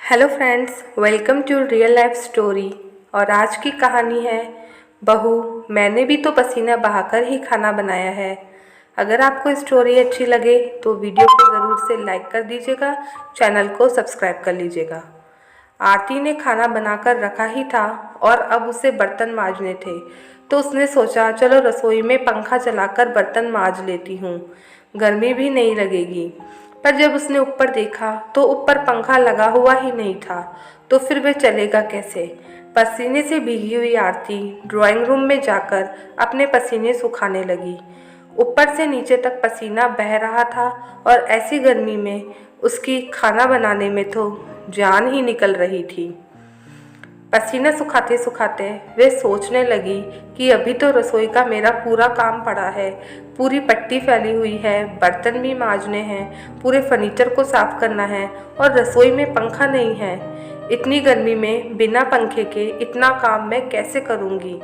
Hello friends, welcome to real life story. और आज की कहानी है बहू मैंने भी तो पसीना बहाकर ही खाना बनाया है। अगर आपको स्टोरी अच्छी लगे तो वीडियो को ज़रूर से लाइक कर दीजिएगा, चैनल को सब्सक्राइब कर लीजिएगा। आरती ने खाना बनाकर रखा ही था और अब उसे बर्तन मांजने थे, तो उसने सोचा चलो रसोई में पंखा चलाकर बर्तन मांज लेती हूँ, गर्मी भी नहीं लगेगी। पर जब उसने ऊपर देखा तो ऊपर पंखा लगा हुआ ही नहीं था, तो फिर वह चलेगा कैसे। पसीने से भीगी हुई आरती ड्राइंग रूम में जाकर अपने पसीने सुखाने लगी। ऊपर से नीचे तक पसीना बह रहा था और ऐसी गर्मी में उसकी खाना बनाने में तो जान ही निकल रही थी। पसीना सुखाते सुखाते वे सोचने लगी कि अभी तो रसोई का मेरा पूरा काम पड़ा है, पूरी पट्टी फैली हुई है, बर्तन भी मांजने हैं, पूरे फर्नीचर को साफ करना है और रसोई में पंखा नहीं है। इतनी गर्मी में बिना पंखे के इतना काम मैं कैसे करूँगी।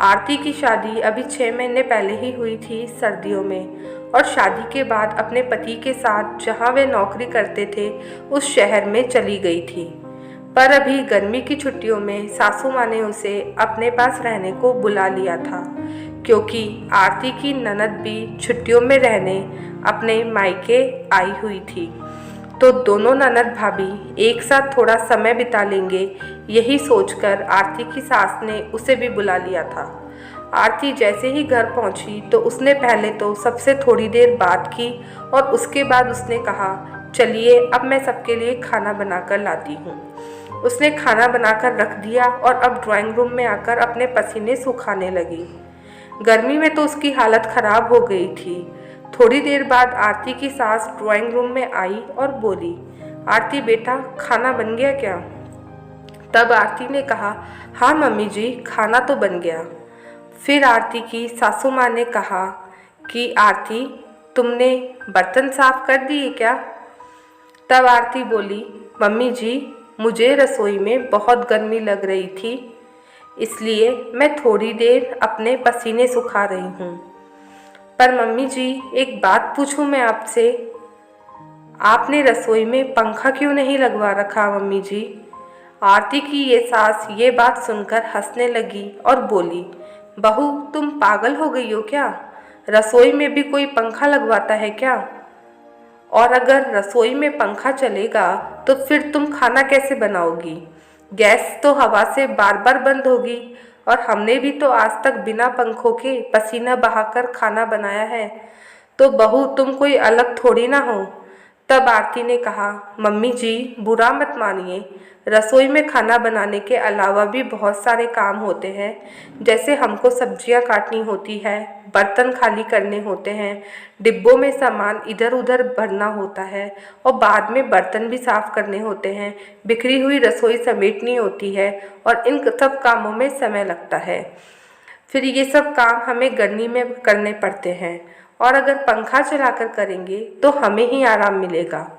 आरती की शादी अभी 6 महीने पहले ही हुई थी, सर्दियों में, और शादी के बाद अपने पति के साथ जहाँ वे नौकरी करते थे उस शहर में चली गई थी। पर अभी गर्मी की छुट्टियों में सासू माँ ने उसे अपने पास रहने को बुला लिया था, क्योंकि आरती की ननद भी छुट्टियों में रहने अपने मायके आई हुई थी। तो दोनों ननद भाभी एक साथ थोड़ा समय बिता लेंगे, यही सोचकर आरती की सास ने उसे भी बुला लिया था। आरती जैसे ही घर पहुंची तो उसने पहले तो सबसे थोड़ी देर बात की और उसके बाद उसने कहा चलिए अब मैं सबके लिए खाना बनाकर लाती हूँ। उसने खाना बनाकर रख दिया और अब ड्राइंग रूम में आकर अपने पसीने सुखाने लगी। गर्मी में तो उसकी हालत खराब हो गई थी। थोड़ी देर बाद आरती की सास ड्राइंग रूम में आई और बोली, आरती बेटा खाना बन गया क्या? तब आरती ने कहा, हाँ मम्मी जी खाना तो बन गया। फिर आरती की सासू माँ ने कहा कि आरती तुमने बर्तन साफ कर दिए क्या? तब आरती बोली, मम्मी जी मुझे रसोई में बहुत गर्मी लग रही थी, इसलिए मैं थोड़ी देर अपने पसीने सुखा रही हूँ। पर मम्मी जी एक बात पूछूं मैं आपसे, आपने रसोई में पंखा क्यों नहीं लगवा रखा मम्मी जी? आरती की ये सास ये बात सुनकर हंसने लगी और बोली, बहू तुम पागल हो गई हो क्या? रसोई में भी कोई पंखा लगवाता है क्या? और अगर रसोई में पंखा चलेगा तो फिर तुम खाना कैसे बनाओगी? गैस तो हवा से बार बार बंद होगी, और हमने भी तो आज तक बिना पंखों के पसीना बहाकर खाना बनाया है, तो बहू तुम कोई अलग थोड़ी ना हो। तब आरती ने कहा, मम्मी जी बुरा मत मानिए, रसोई में खाना बनाने के अलावा भी बहुत सारे काम होते हैं, जैसे हमको सब्जियां काटनी होती है, बर्तन खाली करने होते हैं, डिब्बों में सामान इधर उधर भरना होता है और बाद में बर्तन भी साफ करने होते हैं, बिखरी हुई रसोई समेटनी होती है और इन सब कामों में समय लगता है। फिर ये सब काम हमें गर्मी में करने पड़ते हैं, और अगर पंखा चलाकर करेंगे तो हमें ही आराम मिलेगा।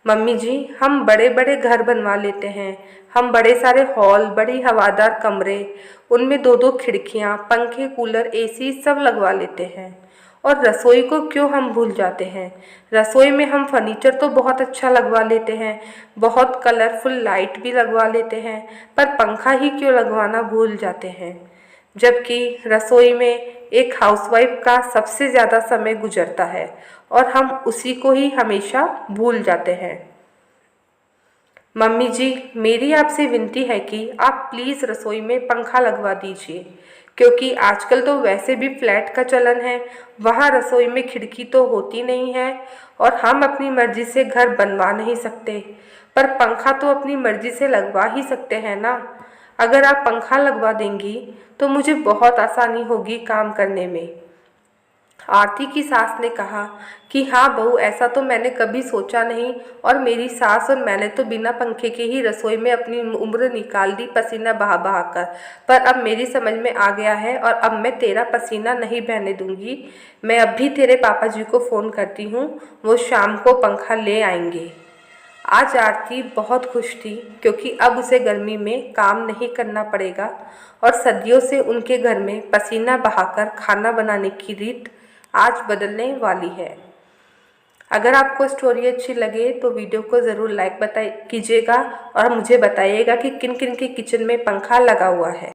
मम्मी जी हम बड़े बड़े घर बनवा लेते हैं, हम बड़े सारे हॉल, बड़ी हवादार कमरे, उनमें दो दो खिड़कियाँ, पंखे, कूलर, एसी सब लगवा लेते हैं, और रसोई को क्यों हम भूल जाते हैं? रसोई में हम फर्नीचर तो बहुत अच्छा लगवा लेते हैं, बहुत कलरफुल लाइट भी लगवा लेते हैं, पर पंखा ही क्यों लगवाना भूल जाते हैं? जबकि रसोई में एक हाउसवाइफ का सबसे ज़्यादा समय गुजरता है और हम उसी को ही हमेशा भूल जाते हैं। मम्मी जी मेरी आपसे विनती है कि आप प्लीज़ रसोई में पंखा लगवा दीजिए, क्योंकि आजकल तो वैसे भी फ्लैट का चलन है, वहाँ रसोई में खिड़की तो होती नहीं है और हम अपनी मर्ज़ी से घर बनवा नहीं सकते, पर पंखा तो अपनी मर्ज़ी से लगवा ही सकते हैं ना। अगर आप पंखा लगवा देंगी तो मुझे बहुत आसानी होगी काम करने में। आरती की सास ने कहा कि हाँ बहू ऐसा तो मैंने कभी सोचा नहीं, और मेरी सास और मैंने तो बिना पंखे के ही रसोई में अपनी उम्र निकाल दी पसीना बहा बहा कर, पर अब मेरी समझ में आ गया है और अब मैं तेरा पसीना नहीं बहने दूंगी। मैं अब भी तेरे पापा जी को फ़ोन करती हूँ, वो शाम को पंखा ले आएंगे। आज आरती बहुत खुश थी, क्योंकि अब उसे गर्मी में काम नहीं करना पड़ेगा और सदियों से उनके घर में पसीना बहाकर खाना बनाने की रीत आज बदलने वाली है। अगर आपको स्टोरी अच्छी लगे तो वीडियो को ज़रूर लाइक कीजिएगा और मुझे बताइएगा कि किन किन के किचन में पंखा लगा हुआ है।